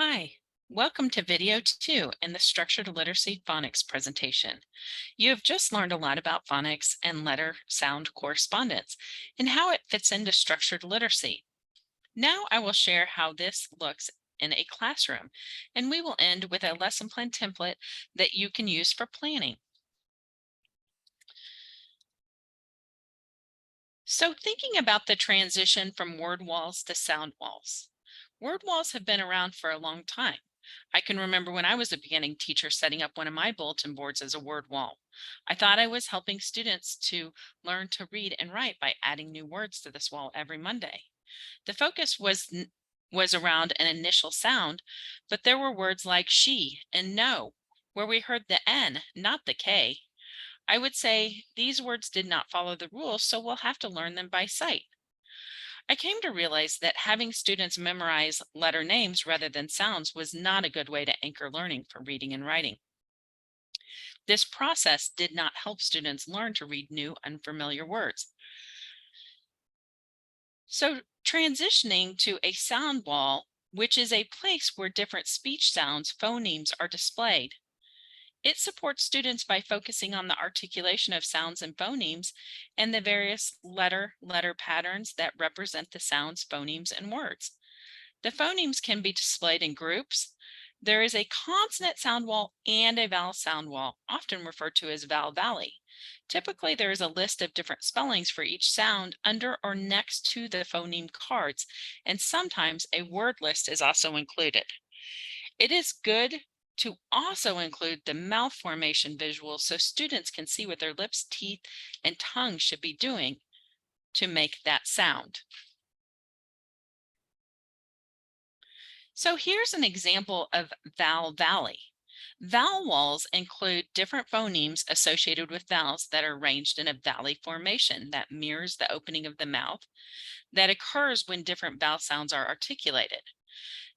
Hi, welcome to video 2 in the Structured Literacy Phonics presentation. You have just learned a lot about phonics and letter-sound correspondence and how it fits into structured literacy. Now I will share how this looks in a classroom, and we will end with a lesson plan template that you can use for planning. So thinking about the transition from word walls to sound walls. Word walls have been around for a long time. I can remember when I was a beginning teacher setting up one of my bulletin boards as a word wall. I thought I was helping students to learn to read and write by adding new words to this wall every Monday. The focus was around an initial sound, but there were words like she and no, where we heard the N, not the K. I would say these words did not follow the rules, so we'll have to learn them by sight. I came to realize that having students memorize letter names rather than sounds was not a good way to anchor learning for reading and writing. This process did not help students learn to read new, unfamiliar words. So, transitioning to a sound wall, which is a place where different speech sounds, phonemes, are displayed. It supports students by focusing on the articulation of sounds and phonemes and the various letter patterns that represent the sounds, phonemes, and words. The phonemes can be displayed in groups. There is a consonant sound wall and a vowel sound wall, often referred to as vowel valley. Typically, there is a list of different spellings for each sound under or next to the phoneme cards, and sometimes a word list is also included. It is good to also include the mouth formation visual so students can see what their lips, teeth, and tongue should be doing to make that sound. So here's an example of vowel valley. Vowel walls include different phonemes associated with vowels that are arranged in a valley formation that mirrors the opening of the mouth that occurs when different vowel sounds are articulated.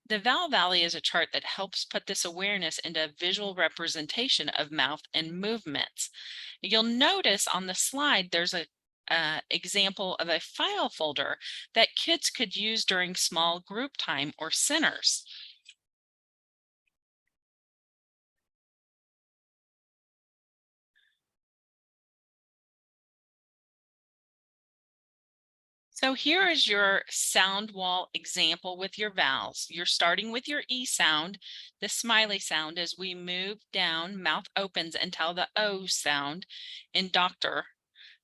The vowel valley is a chart that helps put this awareness into a visual representation of mouth and movements. You'll notice on the slide there's a example of a file folder that kids could use during small group time or centers. So here is your sound wall example with your vowels. You're starting with your E sound, the smiley sound. As we move down, mouth opens until the O sound in doctor.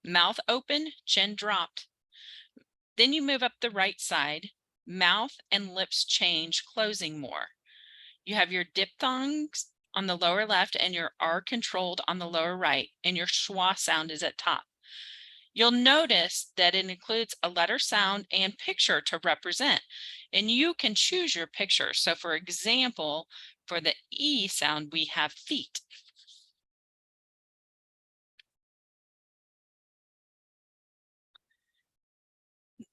Mouth open, chin dropped. Then you move up the right side, mouth and lips change, closing more. You have your diphthongs on the lower left and your R controlled on the lower right, and your schwa sound is at top. You'll notice that it includes a letter sound and picture to represent, and you can choose your picture. So for example, for the E sound, we have feet.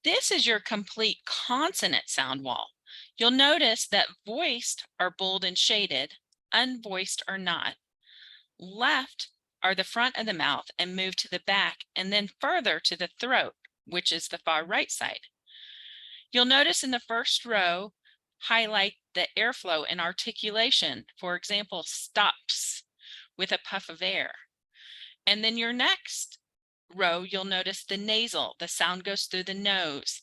This is your complete consonant sound wall. You'll notice that voiced are bold and shaded, unvoiced are not. Left are the front of the mouth and move to the back and then further to the throat, which is the far right side. You'll notice in the first row, highlight the airflow and articulation. For example, stops with a puff of air. And then your next row, you'll notice the nasal, the sound goes through the nose.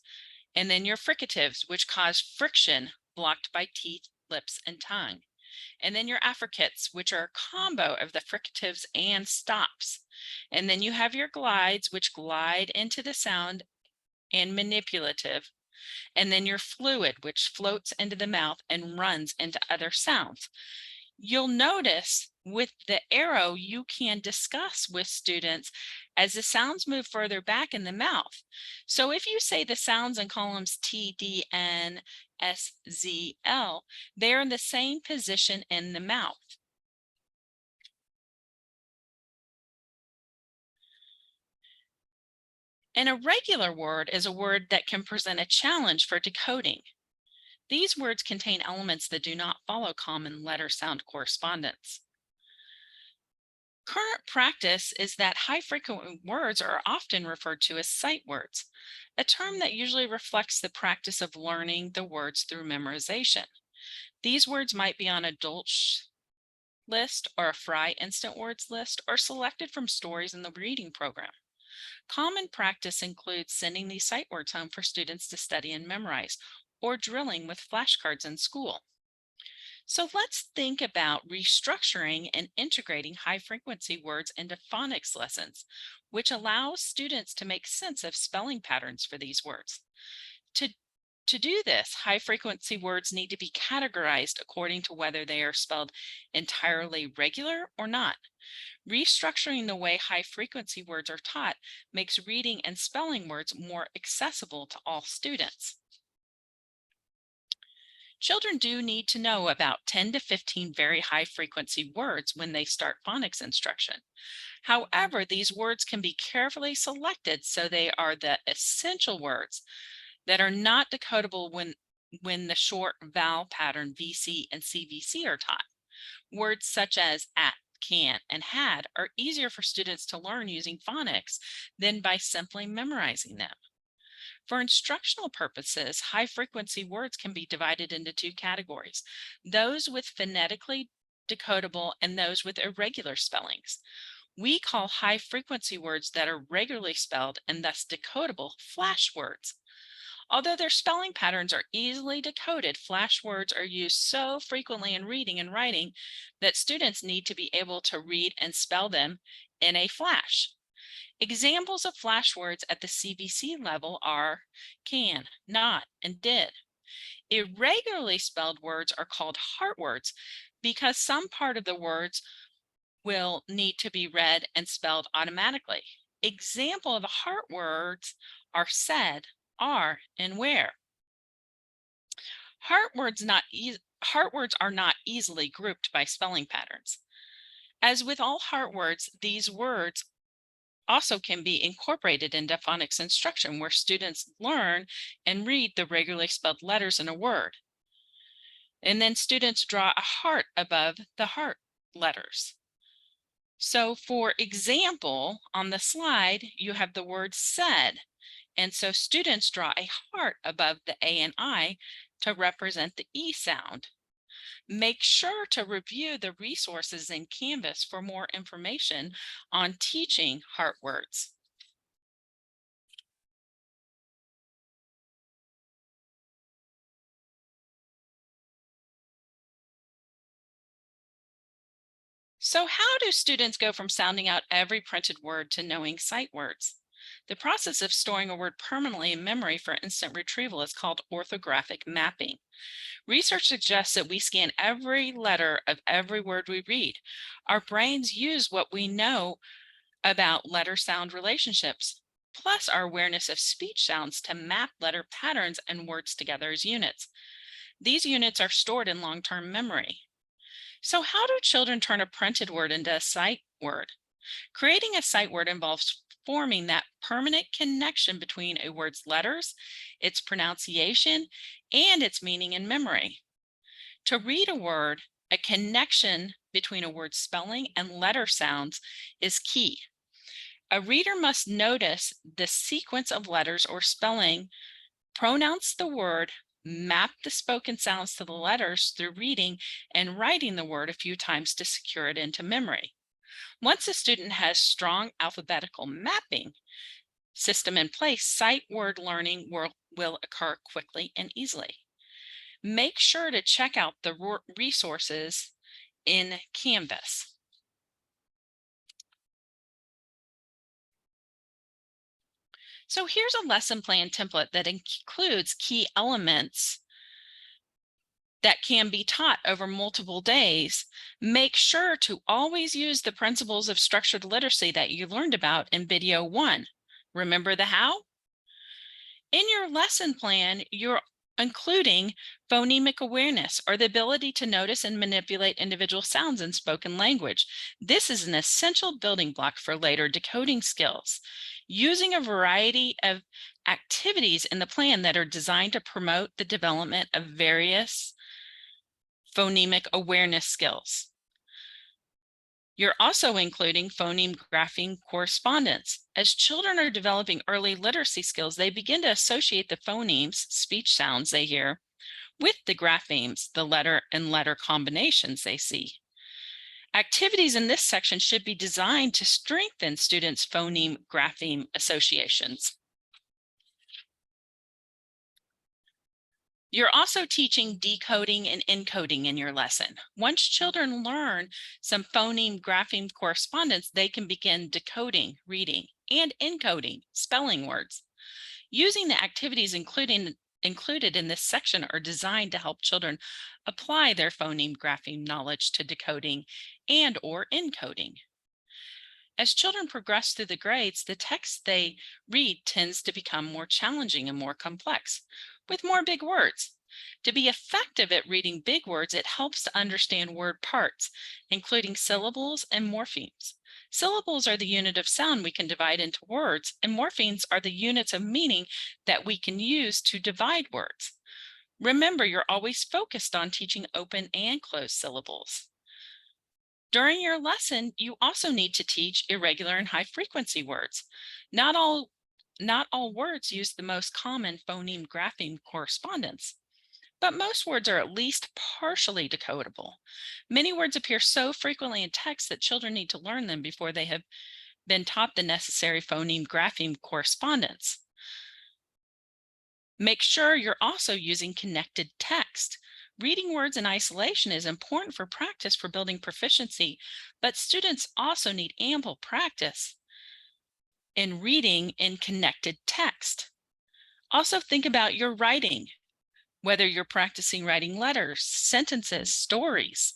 And then your fricatives, which cause friction blocked by teeth, lips, and tongue. And then your affricates, which are a combo of the fricatives and stops. And then you have your glides, which glide into the sound and manipulative. And then your fluid, which floats into the mouth and runs into other sounds. You'll notice with the arrow, you can discuss with students as the sounds move further back in the mouth. So if you say the sounds in columns T, D, N, S, Z, L, they're in the same position in the mouth. An irregular word is a word that can present a challenge for decoding. These words contain elements that do not follow common letter-sound correspondence. Current practice is that high frequent words are often referred to as sight words, a term that usually reflects the practice of learning the words through memorization. These words might be on a Dolch list or a Fry Instant Words list or selected from stories in the reading program. Common practice includes sending these sight words home for students to study and memorize, or drilling with flashcards in school. So let's think about restructuring and integrating high frequency words into phonics lessons, which allows students to make sense of spelling patterns for these words. To, to do this, high frequency words need to be categorized according to whether they are spelled entirely regular or not. Restructuring the way high frequency words are taught makes reading and spelling words more accessible to all students. Children do need to know about 10 to 15 very high frequency words when they start phonics instruction. However, these words can be carefully selected so they are the essential words that are not decodable when the short vowel pattern VC and CVC are taught. Words such as at, can, and had are easier for students to learn using phonics than by simply memorizing them. For instructional purposes, high frequency words can be divided into two categories: those with phonetically decodable and those with irregular spellings. We call high frequency words that are regularly spelled and thus decodable flash words. Although their spelling patterns are easily decoded, flash words are used so frequently in reading and writing that students need to be able to read and spell them in a flash. Examples of flash words at the CVC level are can, not, and did. Irregularly spelled words are called heart words because some part of the words will need to be read and spelled automatically. Example of the heart words are said, are, and where. Heart words are not easily grouped by spelling patterns. As with all heart words, these words also can be incorporated into phonics instruction where students learn and read the regularly spelled letters in a word. And then students draw a heart above the heart letters. So for example, on the slide, you have the word said. And so students draw a heart above the A and I to represent the E sound. Make sure to review the resources in Canvas for more information on teaching heart words. So how do students go from sounding out every printed word to knowing sight words? The process of storing a word permanently in memory for instant retrieval is called orthographic mapping. Research suggests that we scan every letter of every word we read. Our brains use what we know about letter-sound relationships, plus our awareness of speech sounds to map letter patterns and words together as units. These units are stored in long-term memory. So how do children turn a printed word into a sight word? Creating a sight word involves forming that permanent connection between a word's letters, its pronunciation, and its meaning in memory. To read a word, a connection between a word's spelling and letter sounds is key. A reader must notice the sequence of letters or spelling, pronounce the word, map the spoken sounds to the letters through reading and writing the word a few times to secure it into memory. Once a student has strong alphabetical mapping system in place, sight word learning will occur quickly and easily. Make sure to check out the resources in Canvas. So here's a lesson plan template that includes key elements that can be taught over multiple days. Make sure to always use the principles of structured literacy that you learned about in video 1. Remember the how? In your lesson plan, you're including phonemic awareness, or the ability to notice and manipulate individual sounds in spoken language. This is an essential building block for later decoding skills. Using a variety of activities in the plan that are designed to promote the development of various phonemic awareness skills. You're also including phoneme graphing correspondence. As children are developing early literacy skills, they begin to associate the phonemes, speech sounds they hear, with the graphemes, the letter and letter combinations they see. Activities in this section should be designed to strengthen students' phoneme-grapheme associations. You're also teaching decoding and encoding in your lesson. Once children learn some phoneme-grapheme correspondence, they can begin decoding, reading, and encoding spelling words. Using the activities included in this section are designed to help children apply their phoneme-grapheme knowledge to decoding and/or encoding. As children progress through the grades, the text they read tends to become more challenging and more complex, with more big words. To be effective at reading big words, it helps to understand word parts, including syllables and morphemes. Syllables are the unit of sound we can divide into words, and morphemes are the units of meaning that we can use to divide words. Remember, you're always focused on teaching open and closed syllables. During your lesson, you also need to teach irregular and high frequency words. Not all words use the most common phoneme-grapheme correspondence, but most words are at least partially decodable. Many words appear so frequently in text that children need to learn them before they have been taught the necessary phoneme-grapheme correspondence. Make sure you're also using connected text. Reading words in isolation is important for practice for building proficiency, but students also need ample practice in reading in connected text. Also think about your writing, whether you're practicing writing letters, sentences, stories.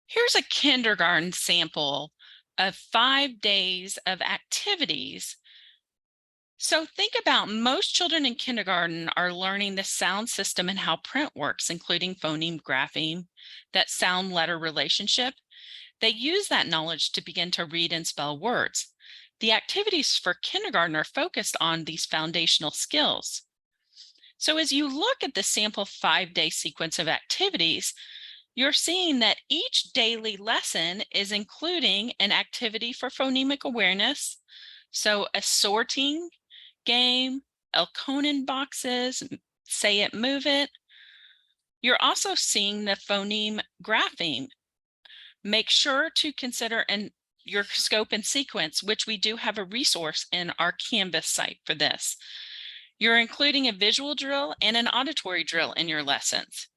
Here's a kindergarten sample of 5 days of activities. So think about most children in kindergarten are learning the sound system and how print works, including phoneme, grapheme, that sound-letter relationship. They use that knowledge to begin to read and spell words. The activities for kindergarten are focused on these foundational skills. So as you look at the sample 5-day sequence of activities, you're seeing that each daily lesson is including an activity for phonemic awareness, so a sorting game, Elkonin boxes, say it, move it. You're also seeing the phoneme grapheme. Make sure to consider your scope and sequence, which we do have a resource in our Canvas site for this. You're including a visual drill and an auditory drill in your lessons,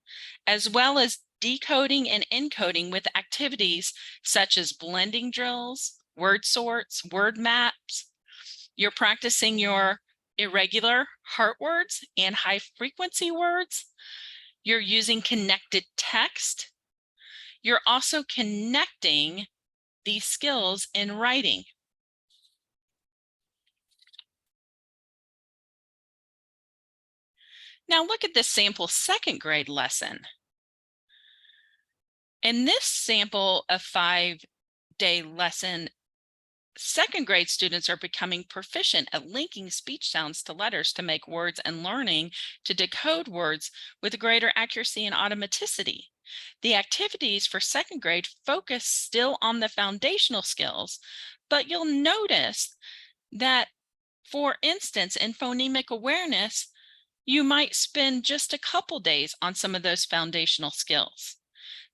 as well as decoding and encoding with activities such as blending drills, word sorts, word maps. You're practicing your irregular heart words and high frequency words. You're using connected text. You're also connecting these skills in writing. Now look at this sample 2nd grade lesson. In this sample of 5-day lesson, 2nd grade students are becoming proficient at linking speech sounds to letters to make words and learning to decode words with greater accuracy and automaticity. The activities for 2nd grade focus still on the foundational skills, but you'll notice that, for instance, in phonemic awareness, you might spend just a couple days on some of those foundational skills.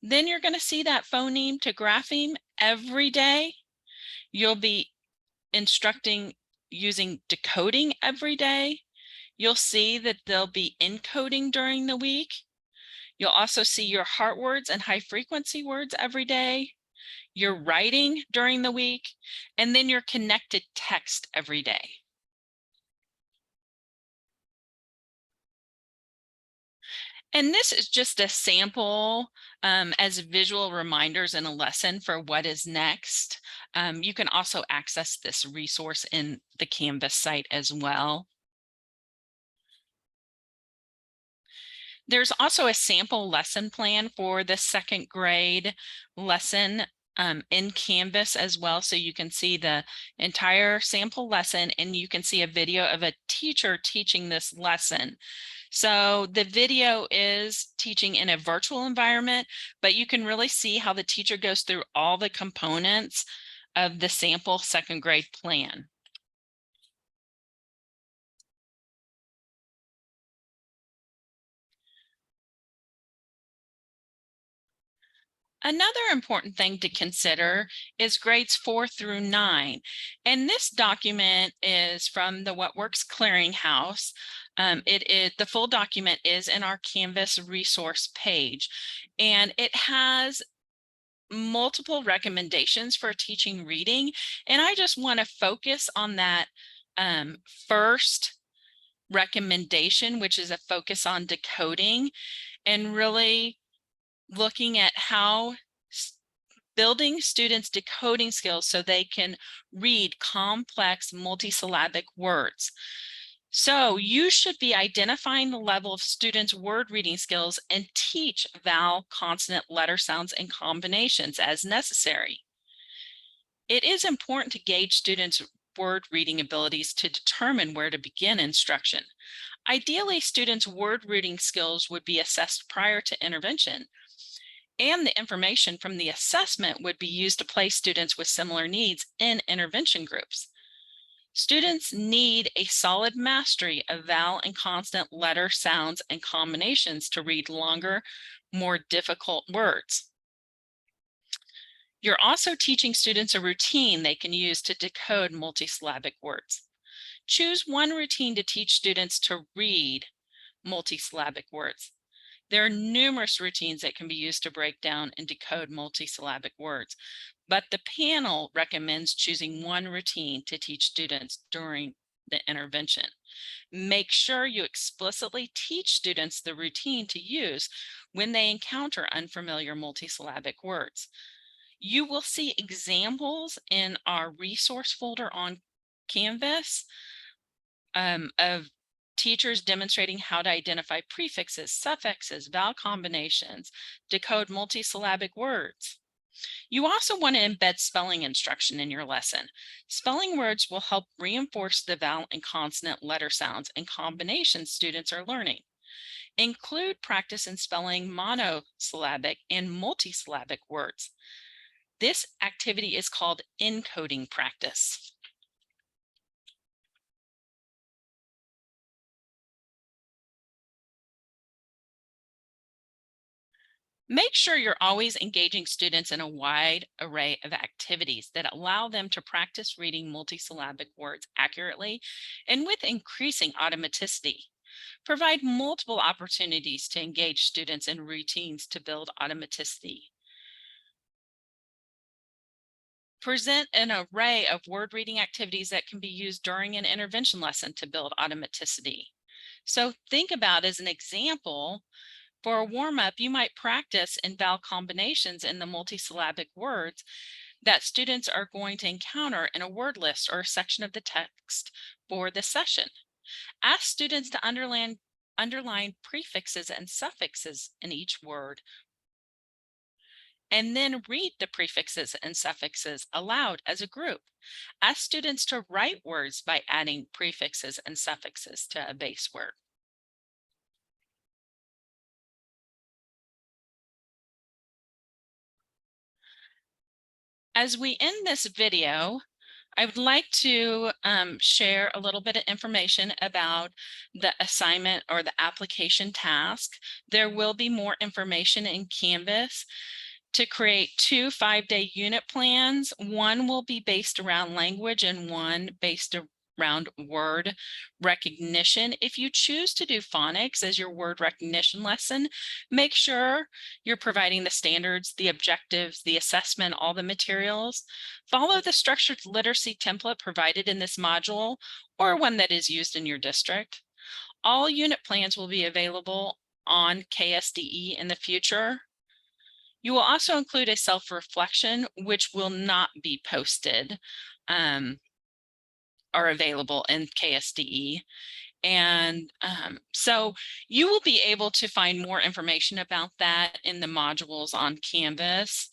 Then you're going to see that phoneme to grapheme every day. You'll be instructing using decoding every day. You'll see that there'll be encoding during the week. You'll also see your heart words and high frequency words every day, your writing during the week, and then your connected text every day. And this is just a sample as visual reminders in a lesson for what is next. You can also access this resource in the Canvas site as well. There's also a sample lesson plan for the 2nd grade lesson in Canvas as well. So you can see the entire sample lesson and you can see a video of a teacher teaching this lesson. So the video is teaching in a virtual environment, but you can really see how the teacher goes through all the components of the sample 2nd grade plan. Another important thing to consider is grades 4 through 9. And this document is from the What Works Clearinghouse. The full document is in our Canvas resource page, and it has multiple recommendations for teaching reading. And I just want to focus on that first recommendation, which is a focus on decoding, and really looking at how building students' decoding skills so they can read complex multisyllabic words. So you should be identifying the level of students' word reading skills and teach vowel, consonant, letter sounds, and combinations as necessary. It is important to gauge students' word reading abilities to determine where to begin instruction. Ideally, students' word reading skills would be assessed prior to intervention, and the information from the assessment would be used to place students with similar needs in intervention groups. Students need a solid mastery of vowel and consonant, letter sounds, and combinations to read longer, more difficult words. You're also teaching students a routine they can use to decode multisyllabic words. Choose one routine to teach students to read multisyllabic words. There are numerous routines that can be used to break down and decode multisyllabic words, but the panel recommends choosing one routine to teach students during the intervention. Make sure you explicitly teach students the routine to use when they encounter unfamiliar multisyllabic words. You will see examples in our resource folder on Canvas of teachers demonstrating how to identify prefixes, suffixes, vowel combinations, decode multisyllabic words. You also want to embed spelling instruction in your lesson. Spelling words will help reinforce the vowel and consonant letter sounds and combinations students are learning. Include practice in spelling monosyllabic and multisyllabic words. This activity is called encoding practice. Make sure you're always engaging students in a wide array of activities that allow them to practice reading multisyllabic words accurately and with increasing automaticity. Provide multiple opportunities to engage students in routines to build automaticity. Present an array of word reading activities that can be used during an intervention lesson to build automaticity. So think about, as an example, for a warm-up, you might practice in vowel combinations in the multisyllabic words that students are going to encounter in a word list or a section of the text for the session. Ask students to underline prefixes and suffixes in each word, and then read the prefixes and suffixes aloud as a group. Ask students to write words by adding prefixes and suffixes to a base word. As we end this video, I would like to share a little bit of information about the assignment or the application task. There will be more information in Canvas to create 2 5-day unit plans. One will be based around language and one based around word recognition. If you choose to do phonics as your word recognition lesson, make sure you're providing the standards, the objectives, the assessment, all the materials. Follow the structured literacy template provided in this module or one that is used in your district. All unit plans will be available on KSDE in the future. You will also include a self-reflection, which will not be posted or available in KSDE. And so you will be able to find more information about that in the modules on Canvas.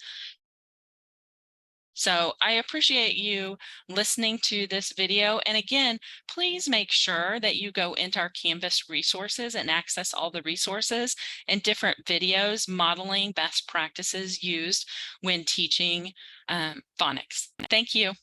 So I appreciate you listening to this video. And again, please make sure that you go into our Canvas resources and access all the resources and different videos modeling best practices used when teaching phonics. Thank you.